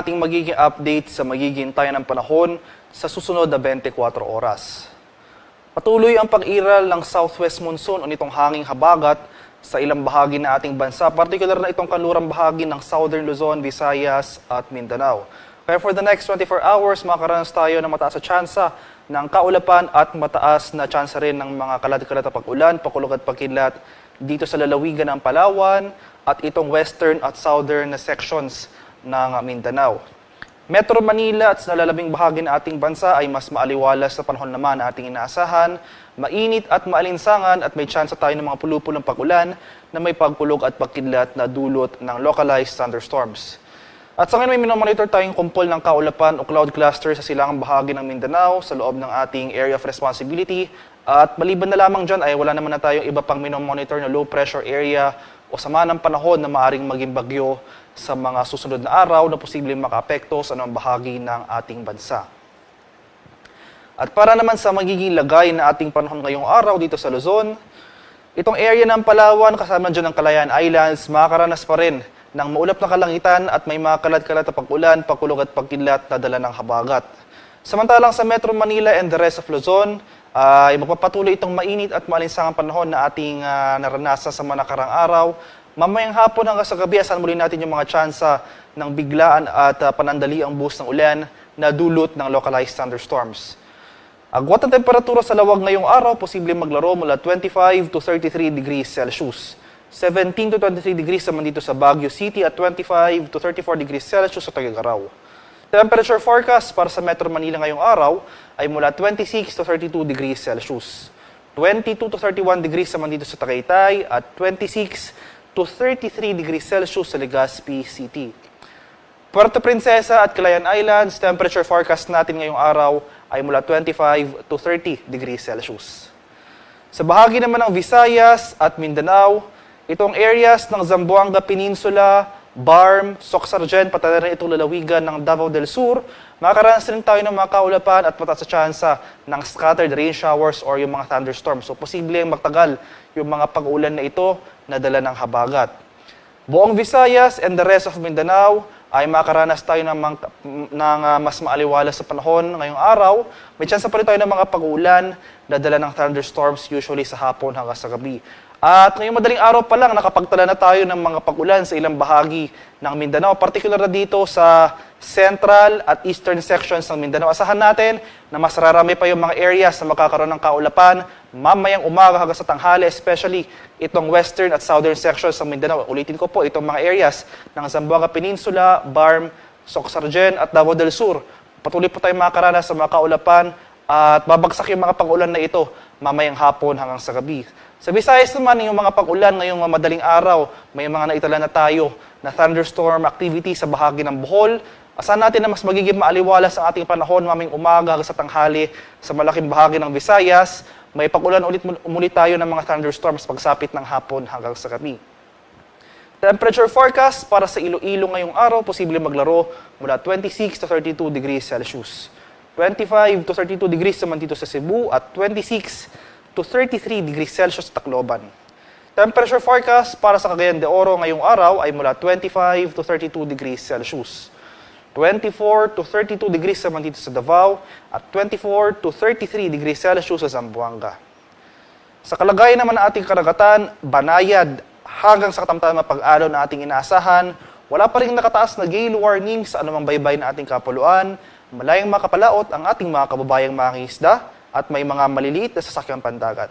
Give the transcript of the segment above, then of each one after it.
ating magiging update sa magiging tayo ng panahon sa susunod na 24 oras. Patuloy ang pag-iral ng southwest monsoon o nitong hanging habagat sa ilang bahagi ng ating bansa, partikular na itong kanlurang bahagi ng Southern Luzon, Visayas at Mindanao. Kaya for the next 24 hours, makakaranas tayo ng mataas na tsansa ng kaulapan at mataas na tsansa rin ng mga kalat-kalat na pag-ulan, pakulog at pagkidlat dito sa lalawigan ng Palawan at itong western at southern na sections ng Mindanao. Metro Manila at sa nalalabing bahagi ng ating bansa ay mas maaliwalas sa panahon naman na ating inaasahan, mainit at maalinsangan at may tsansa tayo ng mga pulupulang pag-ulan na may pagkulog at pagkidlat na dulot ng localized thunderstorms. At sa ngayon may minomonitor tayong kumpol ng kaulapan o cloud cluster sa silangang bahagi ng Mindanao sa loob ng ating area of responsibility. At maliban na lamang dyan ay wala naman na tayong iba pang minomonitor na low pressure area o sama ng panahon na maaring maging bagyo sa mga susunod na araw na posibleng makaapekto sa anumang bahagi ng ating bansa. At para naman sa magiging lagay na ating panahon ngayong araw dito sa Luzon, itong area ng Palawan kasama dyan ng Kalayaan Islands, makakaranas pa rin ng maulap na kalangitan at may mga kalat-kalat na pag-ulan, pagkulog at pagkidlat na dala ng habagat. Samantalang sa Metro Manila and the rest of Luzon, ay magpapatuloy itong mainit at maalinsangang panahon na ating naranasan sa mga nakarang araw. Mamayang hapon hanggang sa gabi, asahan muli natin yung mga tsansa ng biglaan at panandali ang buhos ng ulan na dulot ng localized thunderstorms. Agwat ang temperatura sa lawag ngayong araw, posibleng maglaro mula 25 to 33 degrees Celsius. 17 to 23 degrees naman dito sa Baguio City at 25 to 34 degrees Celsius sa Tuguegarao. Temperature forecast para sa Metro Manila ngayong araw ay mula 26 to 32 degrees Celsius. 22 to 31 degrees naman dito sa Tagaytay at 26 to 33 degrees Celsius sa Legazpi City. Puerto Princesa at Kalayaan Islands, temperature forecast natin ngayong araw ay mula 25 to 30 degrees Celsius. Sa bahagi naman ng Visayas at Mindanao, itong areas ng Zamboanga Peninsula, Barm, Soc-Sargen, pati na rin itong lalawigan ng Davao del Sur, makakaranas rin tayo ng mga kaulapan at mataas na tsansa ng scattered rain showers or yung mga thunderstorms. So, posibleng magtagal yung mga pag-ulan na ito na dala ng habagat. Buong Visayas and the rest of Mindanao ay makakaranas tayo ng mas maaliwalas sa panahon ngayong araw. May tsansa pa rin tayo ng mga pag-ulan na dala ng thunderstorms usually sa hapon hanggang sa gabi. At ngayong madaling araw pa lang, nakapagtala na tayo ng mga pag-ulan sa ilang bahagi ng Mindanao, particular na dito sa central at eastern sections ng Mindanao. Asahan natin na mas rarami pa yung mga areas na magkakaroon ng kaulapan mamayang umaga hanggang sa tanghali, especially itong western at southern sections ng Mindanao. Ulitin ko po, itong mga areas ng Zamboanga Peninsula, Barm, Soc-Sargen at Davao del Sur. Patuloy po tayong makakaranas sa mga kaulapan at babagsak yung mga pag-ulan na ito mamayang hapon hanggang sa gabi. Sa Visayas naman, yung mga pag-ulan ngayong madaling araw, may mga naitala na tayo na thunderstorm activity sa bahagi ng Bohol. Asahan natin na mas magiging maaliwalas ang ating panahon mamayang umaga hanggang sa tanghali sa malaking bahagi ng Visayas. May pag-ulan umulit tayo ng mga thunderstorms pagsapit ng hapon hanggang sa gabi. Temperature forecast para sa Iloilo ngayong araw, posibleng maglaro mula 26 to 32 degrees Celsius. 25 to 32 degrees naman dito sa Cebu at 26 to 33 degrees Celsius sa Tacloban. Temperature forecast para sa Cagayan de Oro ngayong araw ay mula 25 to 32 degrees Celsius. 24 to 32 degrees naman dito sa Davao at 24 to 33 degrees Celsius sa Zamboanga. Sa kalagayan naman ng ating karagatan, banayad hanggang sa katamtamang pag-alon na ating inaasahan, wala pa rin nakataas na gale warning sa anumang baybay na ating kapuluan, malayang makapalaot ang ating mga kababayang mangingisda, at may mga maliliit na sasakyang pandagat.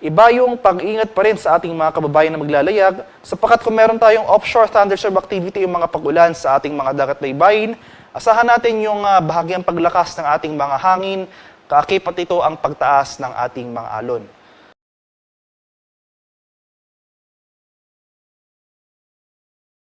Iba yung pag-ingat pa rin sa ating mga kababayan na maglalayag sapagkat kung meron tayong offshore thunderstorm activity yung mga pag-ulan sa ating mga dagat baybayin, asahan natin yung bahagyang paglakas ng ating mga hangin, kaakip at ito ang pagtaas ng ating mga alon.